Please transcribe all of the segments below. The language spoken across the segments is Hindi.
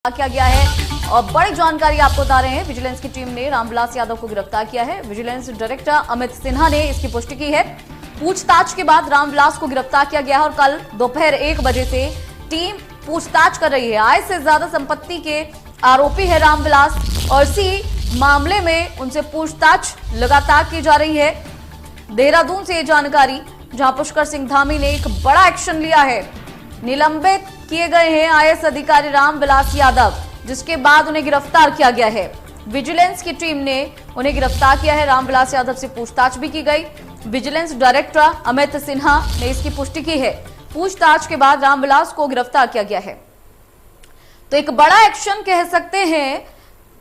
किया गया है और बड़ी जानकारी आपको बता रहे हैं। विजिलेंस की टीम ने रामविलास यादव को गिरफ्तार किया है। विजिलेंस डायरेक्टर अमित सिन्हा ने इसकी पुष्टि की है। पूछताछ के बाद रामविलास को गिरफ्तार किया गया है और कल दोपहर 1 बजे से टीम पूछताछ कर रही है। आय से ज्यादा संपत्ति के आरोपी है रामविलास और इसी मामले में उनसे पूछताछ लगातार की जा रही है। देहरादून से ये जानकारी, जहां पुष्कर सिंह धामी ने एक बड़ा एक्शन लिया है। निलंबित किए गए हैं आईएएस अधिकारी रामविलास यादव, जिसके बाद उन्हें गिरफ्तार किया गया है। विजिलेंस की टीम ने उन्हें गिरफ्तार किया है। रामविलास यादव से पूछताछ भी की गई। विजिलेंस डायरेक्टर अमित सिन्हा ने इसकी पुष्टि की है। पूछताछ के बाद रामविलास को गिरफ्तार किया गया है। तो एक बड़ा एक्शन कह सकते हैं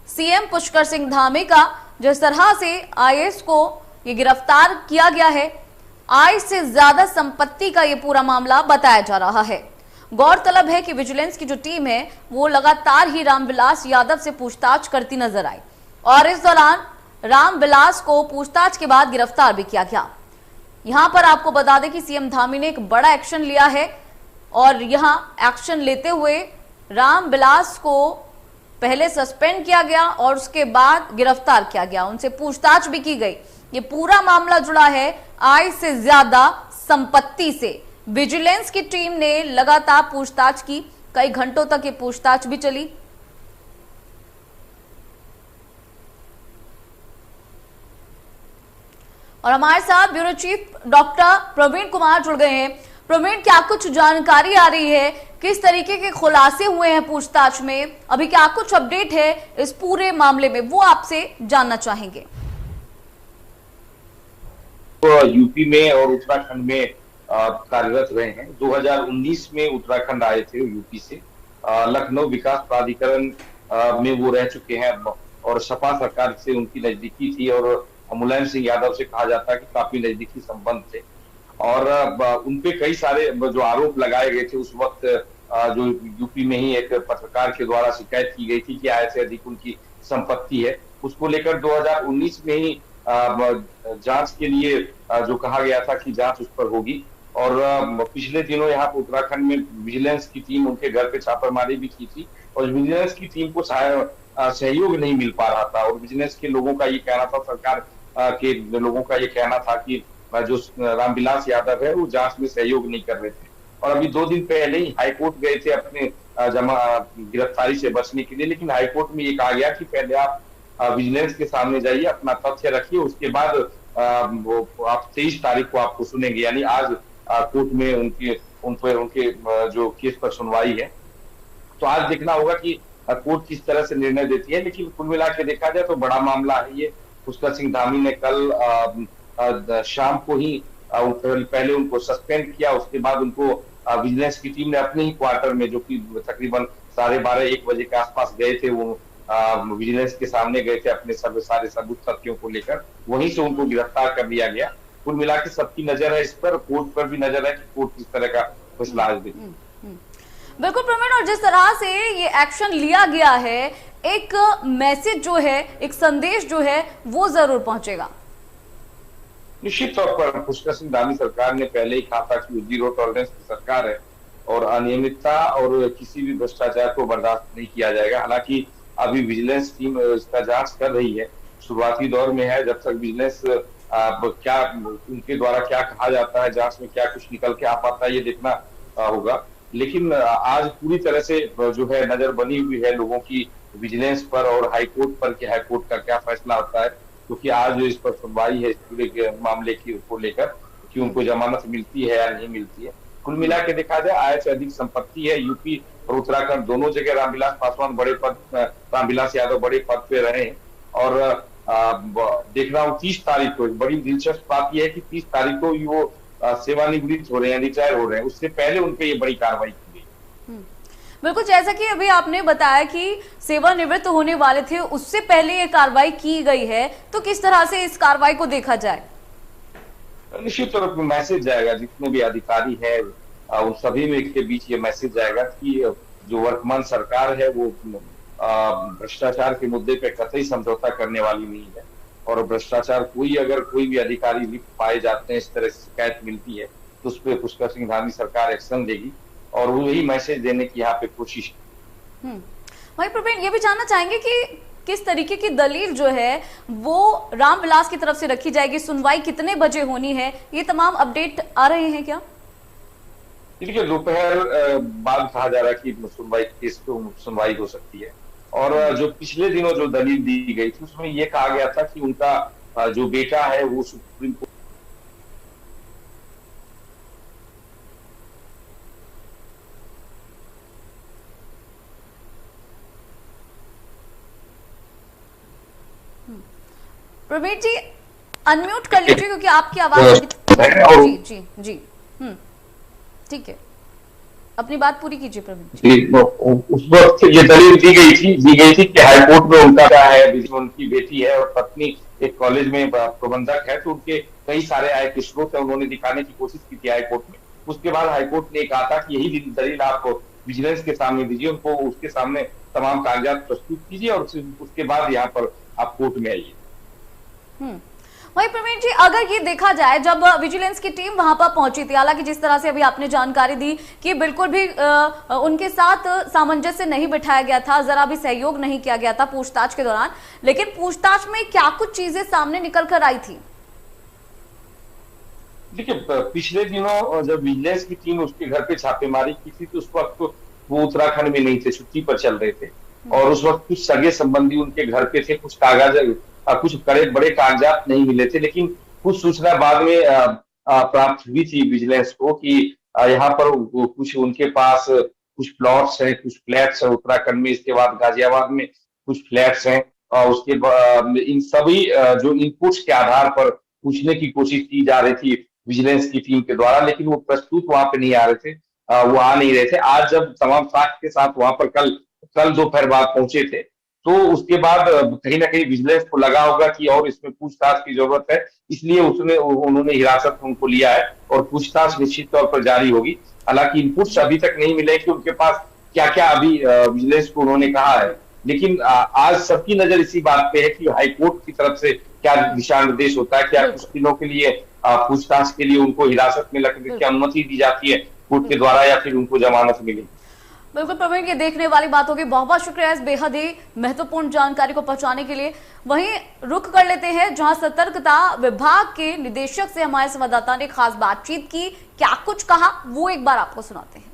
सीएम पुष्कर सिंह धामी का, जिस तरह से आईएएस को ये गिरफ्तार किया गया है। आय से ज्यादा संपत्ति का ये पूरा मामला बताया जा रहा है। गौरतलब है कि विजिलेंस की जो टीम है वो लगातार ही रामविलास यादव से पूछताछ करती नजर आई और इस दौरान रामविलास को पूछताछ के बाद गिरफ्तार भी किया गया। यहां पर आपको बता दें कि सीएम धामी ने एक बड़ा एक्शन लिया है और यहां एक्शन लेते हुए रामविलास को पहले सस्पेंड किया गया और उसके बाद गिरफ्तार किया गया। उनसे पूछताछ भी की गई। ये पूरा मामला जुड़ा है आय से ज्यादा संपत्ति से। विजिलेंस की टीम ने लगातार पूछताछ की। कई घंटों तक ये पूछताछ भी चली। और हमारे साथ bureau chief doctor Praveen Kumar जुड़ गए हैं। प्रवीण, क्या कुछ जानकारी आ रही है? किस तरीके के खुलासे हुए हैं पूछताछ में? अभी क्या कुछ अपडेट है इस पूरे मामले में, वो आपसे जानना चाहेंगे। तो यूपी में और उत्तराखंड में कार्यरत रहे हैं। 2019 में उत्तराखंड आए थे यूपी से। लखनऊ विकास प्राधिकरण में वो रह चुके हैं और सपा सरकार से उनकी नजदीकी थी और मुलायम सिंह यादव से कहा जाता है कि काफी नजदीकी संबंध थे। और उनपे कई सारे जो आरोप लगाए गए थे उस वक्त, जो यूपी में ही एक पत्रकार के द्वारा शिकायत की गई थी कि आय से अधिक उनकी संपत्ति है, उसको लेकर 2019 में ही जांच के लिए जो कहा गया था कि जांच उस पर होगी। और पिछले दिनों यहाँ पर उत्तराखंड में विजिलेंस की टीम उनके घर पे छापेमारी भी की थी और विजिलेंस की टीम को सहयोग नहीं मिल पा रहा था। और विजिलेंस के लोगों का ये कहना था, सरकार के लोगों का ये कहना था कि जो रामविलास यादव है वो जांच में सहयोग नहीं कर रहे थे। और अभी 2 दिन पहले ही हाईकोर्ट गए थे अपने गिरफ्तारी से बचने के लिए, लेकिन हाईकोर्ट में ये कहा गया कि पहले आप विजिलेंस के सामने जाइए, अपना तथ्य रखिए, उसके बाद वो आप 23 तारीख को आपको सुनेंगे। यानी आज कोर्ट में उनके जो केस पर सुनवाई है। तो आज देखना होगा कि कोर्ट किस तरह से निर्णय देती है। लेकिन कुल मिला के देखा जाए तो बड़ा मामला है ये। पुष्कर सिंह धामी ने कल शाम को ही पहले उनको सस्पेंड किया, उसके बाद उनको विजिलेंस की टीम ने अपने ही क्वार्टर में, जो कि तकरीबन 12:30-1 बजे के आसपास गए थे, वो विजिलेंस के सामने गए थे अपने सारे सबूत तथ्यों को लेकर, वहीं से उनको गिरफ्तार कर लिया गया। कुल मिला के सबकी नजर है इस पर, कोर्ट पर भी नजर है कि कोर्ट किस तरह का फैसला आज देगी। बिल्कुल प्रवीण, और जिस तरह से ये एक्शन लिया गया है, एक मैसेज जो है, एक संदेश जो है वो जरूर पहुंचेगा। निश्चित तौर पर पुष्कर सिंह धामी सरकार ने पहले ही कहा था कि जीरो टॉलरेंस की सरकार है और अनियमितता और किसी भी भ्रष्टाचार को बर्दाश्त नहीं किया जाएगा। हालांकि अभी विजिलेंस टीम इसका जांच कर रही है, शुरुआती दौर में है। जब तक विजिलेंस क्या उनके द्वारा क्या कहा जाता है, जांच में क्या कुछ निकल के आ पाता है, ये देखना होगा। लेकिन आज पूरी तरह से जो है नजर बनी हुई है लोगों की विजिलेंस पर और हाईकोर्ट पर कि हाईकोर्ट का क्या फैसला होता है, क्योंकि आज जो इस पर सुनवाई है इस पूरे मामले की को लेकर कि उनको जमानत मिलती है या नहीं मिलती है। कुल मिला के देखा जाए आय से अधिक संपत्ति है। यूपी और उत्तराखंड दोनों जगह रामविलास यादव बड़े पद पे रहे हैं। और देखना हूँ 30 तारीख को, बड़ी दिलचस्प बात यह है कि 30 तारीख को वो सेवानिवृत्त हो रहे हैं, रिटायर हो रहे हैं। उससे पहले उनपे ये बड़ी कार्रवाई की गई। बिल्कुल, जैसा कि अभी आपने बताया कि सेवानिवृत्त होने वाले थे, उससे पहले ये कार्रवाई की गई है, तो किस तरह से इस कार्रवाई को देखा जाए? निश्चित तौर पर मैसेज जाएगा, जितने भी अधिकारी है उन सभी में के बीच ये मैसेज जाएगा कि जो वर्तमान सरकार है वो भ्रष्टाचार के मुद्दे पे कतई समझौता करने वाली नहीं है। और भ्रष्टाचार अगर कोई भी अधिकारी लिप्त पाए जाते हैं, इस तरह से शिकायत मिलती है, तो उस पर पुष्कर सिंह धामी सरकार एक्शन लेगी और वही मैसेज देने की यहाँ पे कोशिश। वहीं प्रवीण ये भी जानना चाहेंगे कि किस तरीके की दलील जो है वो रामविलास की तरफ से रखी जाएगी, सुनवाई कितने बजे होनी है, ये तमाम अपडेट आ रहे हैं क्या? देखिए, दोपहर बाद कहा जा रहा है कि सुनवाई हो सकती है। और जो पिछले दिनों जो दलील दी गई थी उसमें यह कहा गया था कि उनका जो बेटा है वो सुप्रीम कोर्ट प्रवीण जी अनम्यूट कर लीजिए क्योंकि आपकी आवाज जी जी जी ठीक है, अपनी बात पूरी कीजिए प्रवीण जी। उस वक्त ये दलील दी गई थी कि हाईकोर्ट में उनका क्या है, उनकी बेटी है और पत्नी एक कॉलेज में प्रबंधक है, तो उनके कई सारे आय के स्रोत है, उन्होंने दिखाने की कोशिश की थी हाईकोर्ट में। उसके बाद हाईकोर्ट ने कहा था कि यही दलील आप विजिलेंस के सामने दीजिए, उनको उसके सामने तमाम कागजात प्रस्तुत कीजिए और उसके बाद यहाँ पर आप कोर्ट में आइए। वही प्रवीण जी, अगर ये देखा जाए जब विजिलेंस की टीम वहां पर पहुंची थी, हालांकि जिस तरह से अभी आपने जानकारी दी कि बिल्कुल भी उनके साथ सामंजस्य नहीं बिठाया गया था, जरा भी सहयोग नहीं किया गया था पूछताछ के दौरान, लेकिन पूछताछ में क्या कुछ चीजें सामने निकल कर आई थी? देखिए, पिछले दिनों जब विजिलेंस की टीम उसके घर पे छापेमारी की थी तो उस वक्त वो उत्तराखंड में नहीं थे, छुट्टी पर चल रहे थे और उस वक्त कुछ सगे संबंधी उनके घर पे थे, कुछ बड़े कागजात नहीं मिले थे, लेकिन कुछ सूचना बाद में प्राप्त हुई थी विजिलेंस को कि यहाँ पर कुछ उनके पास कुछ प्लॉट्स हैं, कुछ फ्लैट्स हैं उत्तराखंड में, इसके बाद गाजियाबाद में कुछ फ्लैट्स हैं और उसके बाद इन सभी जो इनपुट्स के आधार पर पूछने की कोशिश की जा रही थी विजिलेंस की टीम के द्वारा, लेकिन वो प्रस्तुत वहां पे नहीं आ रहे थे, वो आ नहीं रहे थे। आज जब तमाम साक्ष्य के साथ वहां पर कल दोपहर बाद पहुंचे थे तो उसके बाद कहीं ना कहीं विजिलेंस को लगा होगा कि और इसमें पूछताछ की जरूरत है, इसलिए उन्होंने हिरासत में उनको लिया है और पूछताछ निश्चित तौर पर जारी होगी। हालांकि इनपुट्स अभी तक नहीं मिले कि उनके पास क्या क्या अभी विजिलेंस को उन्होंने कहा है, लेकिन आज सबकी नजर इसी बात पे है कि हाईकोर्ट की तरफ से क्या दिशा निर्देश होता है, क्या कुछ दिनों के लिए पूछताछ के लिए उनको हिरासत में रखने की अनुमति दी जाती है कोर्ट के द्वारा या फिर उनको जमानत मिलेगी। बिल्कुल प्रवीण, ये देखने वाली बात होगी। बहुत बहुत शुक्रिया इस बेहद ही महत्वपूर्ण जानकारी को पहुंचाने के लिए। वहीं रुख कर लेते हैं जहां सतर्कता विभाग के निदेशक से हमारे संवाददाता ने खास बातचीत की, क्या कुछ कहा वो एक बार आपको सुनाते हैं।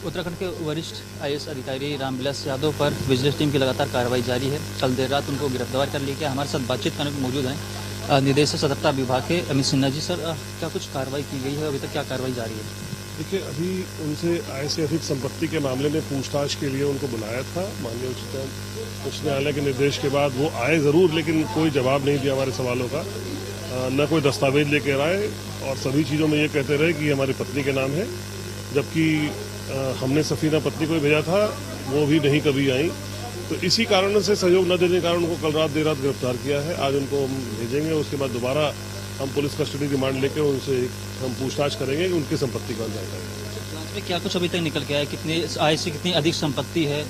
उत्तराखंड के वरिष्ठ IAS अधिकारी रामविलास यादव पर विजिलेंस टीम की लगातार कार्रवाई जारी है। कल देर रात उनको गिरफ्तार कर लिया गया। हमारे साथ बातचीत करने को मौजूद हैं निदेशक सतर्कता विभाग के अमित सिन्हा जी। सर, क्या कुछ कार्रवाई की गई है, अभी तक क्या कार्रवाई जारी है? देखिए, अभी उनसे आय से अधिक संपत्ति के मामले में पूछताछ के लिए उनको बुलाया था। माननीय उच्च न्यायालय के निर्देश के बाद वो आए जरूर, लेकिन कोई जवाब नहीं दिया हमारे सवालों का, न कोई दस्तावेज लेकर आए और सभी चीज़ों में ये कहते रहे कि हमारी पत्नी के नाम है, जबकि हमने सफीना पत्नी को भेजा था, वो भी नहीं कभी आई। तो इसी कारण से सहयोग न देने के कारण उनको कल रात देर रात गिरफ्तार किया है। आज उनको हम भेजेंगे, उसके बाद दोबारा हम पुलिस कस्टडी रिमांड लेकर उनसे हम पूछताछ करेंगे कि उनकी संपत्ति कौन जाएगा। क्या कुछ अभी तक निकल के आया, कितनी आय से कितनी अधिक संपत्ति है?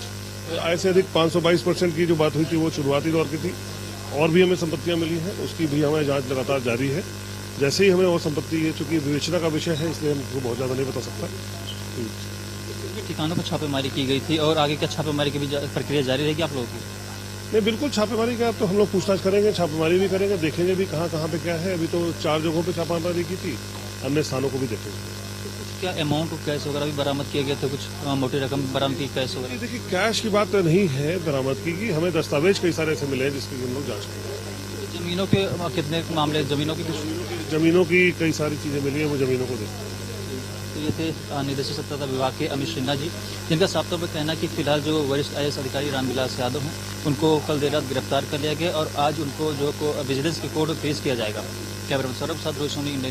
आय से अधिक 522% की जो बात हुई थी वो शुरुआती दौर की थी, और भी हमें संपत्तियां मिली हैं, उसकी भी हमें जांच लगातार जारी है। जैसे ही हमें वो संपत्ति है, चूंकि विवेचना का विषय है इसलिए हमको बहुत ज्यादा नहीं बता सकता। ठिकानों पर छापेमारी की गई थी और आगे क्या छापेमारी की भी प्रक्रिया जारी रहेगी आप लोगों की? नहीं, बिल्कुल छापेमारी का तो हम लोग पूछताछ करेंगे, छापेमारी भी करेंगे, देखेंगे भी कहाँ पे क्या है। अभी तो 4 जगहों पे छापेमारी की थी, अन्य स्थानों को भी देखेंगे। क्या अमाउंट कैश वगैरह भी बरामद किए गए थे, कुछ मोटी रकम बरामद की कैश वगैरह? देखिए, कैश की बात तो नहीं है बरामद की, हमें दस्तावेज कई सारे ऐसे मिले हैं जिसकी हम लोग जाँच करेंगे। जमीनों के कितने मामले, जमीनों की कई सारी चीजें मिली है, वो जमीनों को देखेंगे। तो ये थे निदेशक सतर्कता विभाग के अमित सिन्हा जी, जिनका साफ तौर पर कहना है कि फिलहाल जो वरिष्ठ IAS अधिकारी रामविलास यादव हैं उनको कल देर रात गिरफ्तार कर लिया गया और आज उनको जो विजिलेंस के कोर्ट में पेश किया जाएगा। कैमरा पर्सन सौरभ साथ रोहित सोनी, इंडियन।